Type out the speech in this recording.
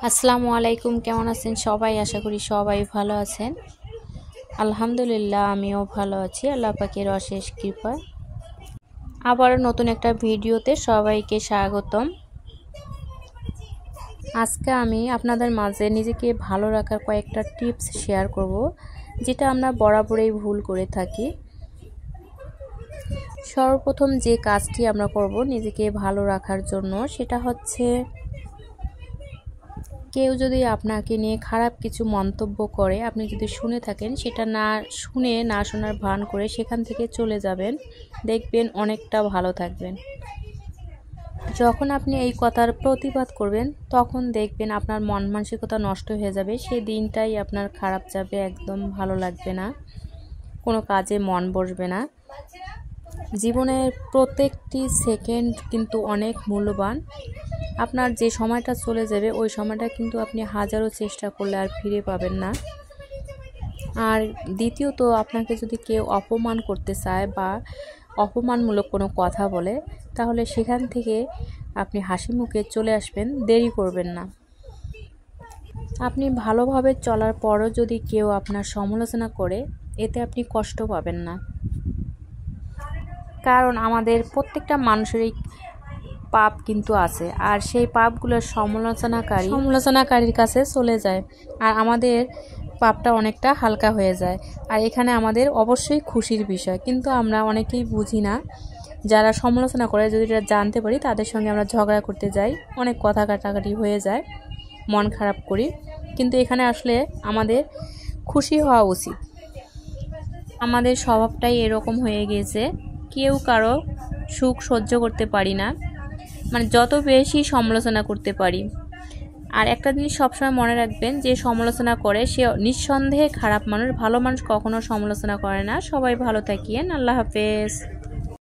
আসসালামু আলাইকুম, কেমন আছেন সবাই? আশা করি সবাই ভালো আছেন। আলহামদুলিল্লাহ, আমিও ভালো আছি আল্লাহ পাকের অশেষ কৃপায়। আবারও নতুন একটা ভিডিওতে সবাইকে স্বাগতম। আজকে আমি আপনাদের মাঝে নিজেকে ভালো রাখার কয়েকটা টিপস শেয়ার করব, যেটা আমরা বরাবরই ভুল করে থাকি। সর্বপ্রথম যে কাজটি আমরা করব নিজেকে ভালো রাখার জন্য, সেটা হচ্ছে কেউ যদি আপনাকে নিয়ে খারাপ কিছু মন্তব্য করে, আপনি যদি শুনে থাকেন, সেটা না শোনার ভান করে সেখান থেকে চলে যাবেন। দেখবেন অনেকটা ভালো থাকবেন। যখন আপনি এই কথার প্রতিবাদ করবেন, তখন দেখবেন আপনার মন মানসিকতা নষ্ট হয়ে যাবে। সেই দিনটাই আপনার খারাপ যাবে, একদম ভালো লাগবে না, কোনো কাজে মন বসবে না। জীবনের প্রত্যেকটি সেকেন্ড কিন্তু অনেক মূল্যবান। আপনার যে সময়টা চলে যাবে, ওই সময়টা কিন্তু আপনি হাজারো চেষ্টা করলে আর ফিরে পাবেন না। আর দ্বিতীয়ত, আপনাকে যদি কেউ অপমান করতে চায় বা অপমানমূলক কোনো কথা বলে, তাহলে সেখান থেকে আপনি হাসি মুখে চলে আসবেন, দেরি করবেন না। আপনি ভালোভাবে চলার পরও যদি কেউ আপনার সমালোচনা করে, এতে আপনি কষ্ট পাবেন না। কারণ আমাদের প্রত্যেকটা মানুষেরই পাপ কিন্তু আছে, আর সেই পাপগুলো সমালোচনাকারীর কাছে চলে যায়, আর আমাদের পাপটা অনেকটা হালকা হয়ে যায়। আর এখানে আমাদের অবশ্যই খুশির বিষয়, কিন্তু আমরা অনেকেই বুঝি না। যারা সমালোচনা করে, যদি এটা জানতে পারি, তাদের সঙ্গে আমরা ঝগড়া করতে যাই, অনেক কথা কাটাকাটি হয়ে যায়, মন খারাপ করি। কিন্তু এখানে আসলে আমাদের খুশি হওয়া উচিত। আমাদের স্বভাবটাই এরকম হয়ে গিয়েছে, কেউ কারো সুখ সহ্য করতে পারি না, মানে যত বেশি সমালোচনা করতে পারি। আর একটা জিনিস সবসময় মনে রাখবেন, যে সমালোচনা করে সে নিঃসন্দেহে খারাপ মানুষ, ভালো মানুষ কখনো সমালোচনা করে না। সবাই ভালো থাকিয়েন, আল্লাহ হাফেজ।